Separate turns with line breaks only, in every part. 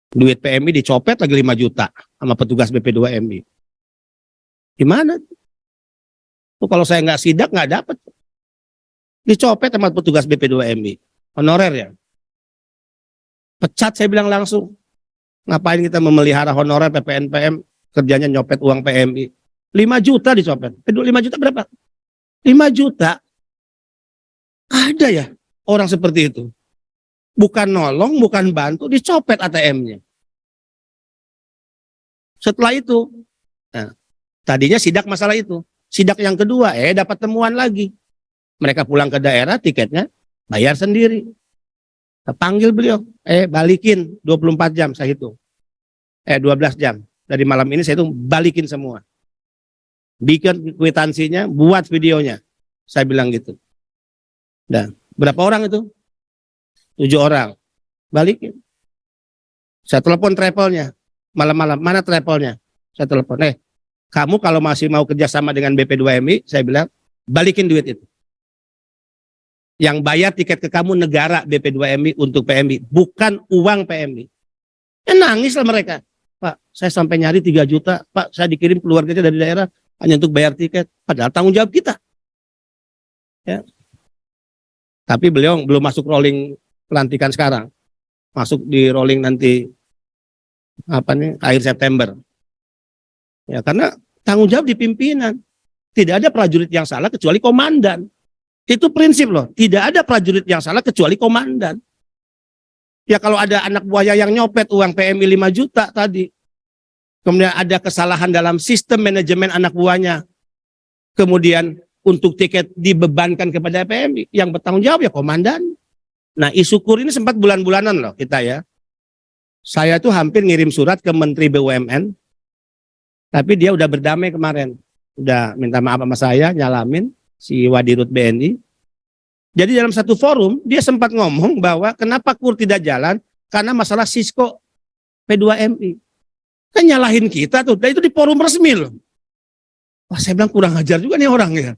Duit PMI dicopet lagi 5 juta sama petugas BP2MI. Gimana? Tuh kalau saya nggak sidak nggak dapat. Dicopet sama petugas BP2MI. Honorer ya. Pecat saya bilang langsung. Ngapain kita memelihara honorer PPNPM, kerjanya nyopet uang PMI. 5 juta dicopet. 5 juta berapa? 5 juta. Ada ya orang seperti itu. Bukan nolong, bukan bantu, dicopet ATM-nya. Setelah itu, nah, tadinya sidak masalah itu. Sidak yang kedua, dapat temuan lagi. Mereka pulang ke daerah, tiketnya bayar sendiri. Panggil beliau, balikin 24 jam saya hitung. 12 jam. Dari malam ini saya hitung balikin semua. Bikin kwitansinya, buat videonya. Saya bilang gitu. Dan berapa orang itu? 7 orang. Balikin. Saya telepon travelnya. Malam-malam, mana travelnya? Saya telepon, kamu kalau masih mau kerjasama dengan BP2MI, saya bilang, balikin duit itu. Yang bayar tiket ke kamu negara BP2MI untuk PMI, bukan uang PMI. Nangislah mereka. Pak, saya sampai nyari 3 juta. Pak, saya dikirim keluarganya dari daerah hanya untuk bayar tiket. Padahal tanggung jawab kita. Ya. Tapi beliau belum masuk rolling pelantikan sekarang. Masuk di rolling nanti akhir September. Ya, karena tanggung jawab di pimpinan. Tidak ada prajurit yang salah kecuali komandan. Itu prinsip loh. Tidak ada prajurit yang salah kecuali komandan. Ya kalau ada anak buahnya yang nyopet uang PMI 5 juta tadi. Kemudian ada kesalahan dalam sistem manajemen anak buahnya. Kemudian untuk tiket dibebankan kepada PMI. Yang bertanggung jawab ya komandan. Nah isu KUR ini sempat bulan-bulanan loh kita ya. Saya tuh hampir ngirim surat ke Menteri BUMN. Tapi dia udah berdamai kemarin. Udah minta maaf sama saya, nyalamin si Wadirut BNI. Jadi dalam satu forum, dia sempat ngomong bahwa kenapa KUR tidak jalan, karena masalah Sisko P2MI. Kan nyalahin kita tuh, dan itu di forum resmi loh. Wah saya bilang kurang ajar juga nih orang ya.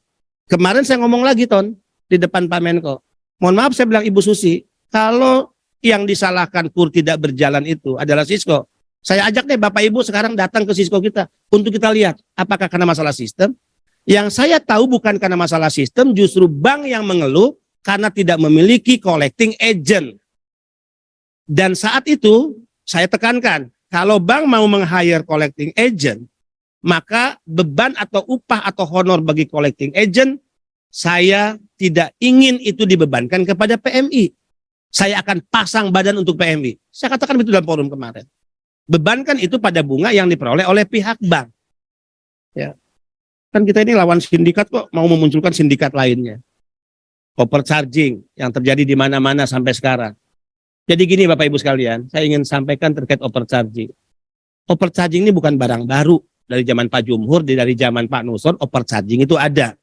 Kemarin saya ngomong lagi Ton, di depan Pak Menko. Mohon maaf saya bilang Ibu Susi, kalau yang disalahkan KUR tidak berjalan itu adalah Sisko. Saya ajak deh Bapak Ibu sekarang datang ke Sisko kita untuk kita lihat apakah karena masalah sistem. Yang saya tahu bukan karena masalah sistem, justru bank yang mengeluh karena tidak memiliki collecting agent. Dan saat itu saya tekankan, kalau bank mau meng-hire collecting agent, maka beban atau upah atau honor bagi collecting agent, saya tidak ingin itu dibebankan kepada PMI. Saya akan pasang badan untuk PMI. Saya katakan itu dalam forum kemarin. Bebankan itu pada bunga yang diperoleh oleh pihak bank. Ya. Kan kita ini lawan sindikat kok, mau memunculkan sindikat lainnya. Overcharging yang terjadi di mana-mana sampai sekarang. Jadi gini Bapak Ibu sekalian, saya ingin sampaikan terkait overcharging. Overcharging ini bukan barang baru. Dari zaman Pak Jumhur, dari zaman Pak Nusron, overcharging itu ada.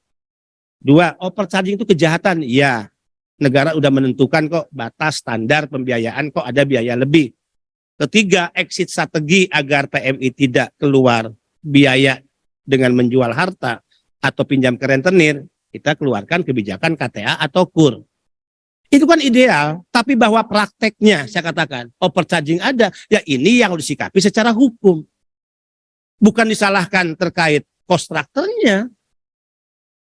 2, overcharging itu kejahatan. Ya, negara udah menentukan kok batas standar pembiayaan, kok ada biaya lebih. 3, exit strategi agar PMI tidak keluar biaya dengan menjual harta atau pinjam ke rentenir, kita keluarkan kebijakan KTA atau KUR. Itu kan ideal, tapi bahwa prakteknya saya katakan overcharging ada, ya ini yang harus disikapi secara hukum. Bukan disalahkan terkait kontraktornya,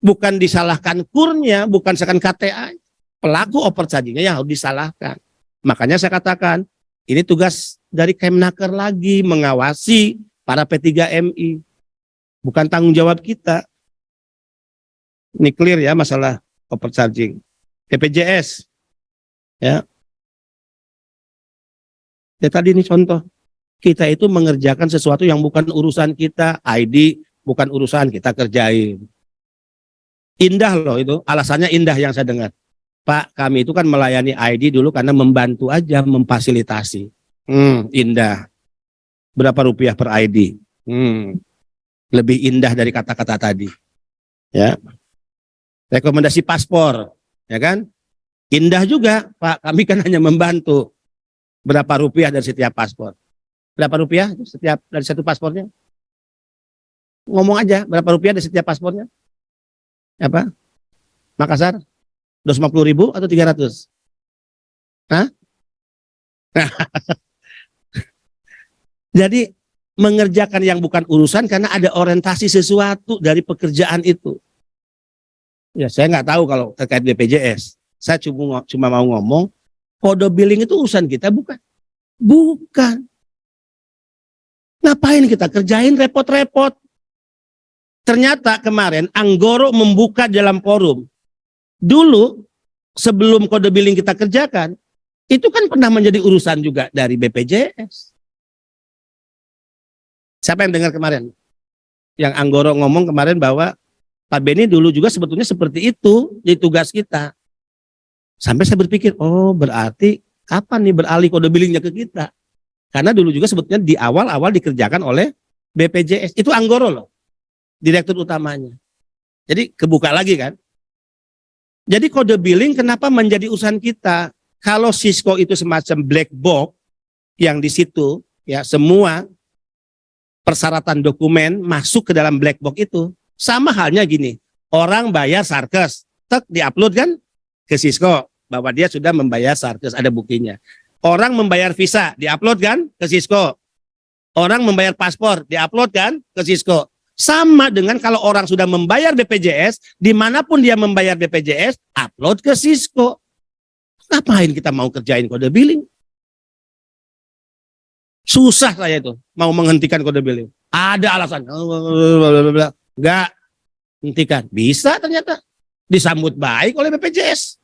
bukan disalahkan KUR-nya, bukan misalkan KTA. Pelaku overchargingnya yang harus disalahkan. Makanya saya katakan, ini tugas dari Kemnaker lagi mengawasi para P3MI. Bukan tanggung jawab kita. Ini clear ya masalah overcharging. BPJS. Ya. Ya tadi ini contoh. Kita itu mengerjakan sesuatu yang bukan urusan kita. ID bukan urusan kita kerjain. Indah loh itu. Alasannya indah yang saya dengar. Pak, kami itu kan melayani ID dulu karena membantu aja, memfasilitasi. Indah. Berapa rupiah per ID? Lebih indah dari kata-kata tadi. Ya. Rekomendasi paspor, ya kan? Indah juga, Pak. Kami kan hanya membantu. Berapa rupiah dari setiap paspor? Berapa rupiah setiap dari satu paspornya? Ngomong aja, berapa rupiah dari setiap paspornya? Apa? Makassar? 250.000 atau 300? Hah? Jadi mengerjakan yang bukan urusan karena ada orientasi sesuatu dari pekerjaan itu. Ya saya nggak tahu kalau terkait BPJS. Saya cuma mau ngomong kode billing itu urusan kita bukan? Bukan. Ngapain kita kerjain repot-repot? Ternyata kemarin Anggoro membuka dalam forum. Dulu sebelum kode billing kita kerjakan, itu kan pernah menjadi urusan juga dari BPJS. Siapa yang dengar kemarin? Yang Anggoro ngomong kemarin bahwa Pak Beni dulu juga sebetulnya seperti itu di tugas kita. Sampai saya berpikir, oh berarti kapan nih beralih kode billingnya ke kita? Karena dulu juga sebetulnya di awal-awal dikerjakan oleh BPJS. Itu Anggoro loh, direktur utamanya. Jadi kebuka lagi kan. Jadi kode billing kenapa menjadi urusan kita? Kalau Cisco itu semacam black box yang di situ ya semua persyaratan dokumen masuk ke dalam black box itu. Sama halnya gini, orang bayar Sarkes, tek diupload kan ke Cisco bahwa dia sudah membayar Sarkes, ada buktinya. Orang membayar visa, diupload kan ke Cisco. Orang membayar paspor, diupload kan ke Cisco. Sama dengan kalau orang sudah membayar BPJS, dimanapun dia membayar BPJS, upload ke Cisco. Ngapain kita mau kerjain kode billing? Susah saya itu mau menghentikan kode billing. Ada alasan. Enggak hentikan. Bisa ternyata. Disambut baik oleh BPJS.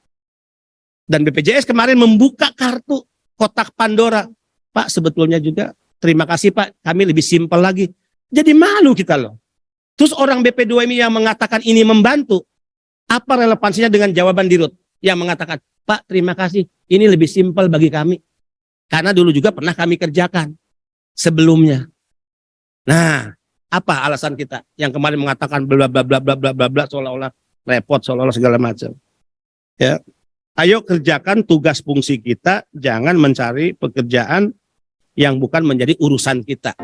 Dan BPJS kemarin membuka kartu kotak Pandora. Pak sebetulnya juga terima kasih Pak, kami lebih simpel lagi. Jadi malu kita loh. Terus orang BP2 ini yang mengatakan ini membantu. Apa relevansinya dengan jawaban Dirut yang mengatakan, Pak terima kasih, ini lebih simpel bagi kami. Karena dulu juga pernah kami kerjakan sebelumnya. Nah, apa alasan kita yang kemarin mengatakan bla bla bla bla bla bla bla seolah-olah repot, seolah-olah segala macam. Ya. Ayo kerjakan tugas fungsi kita, jangan mencari pekerjaan yang bukan menjadi urusan kita.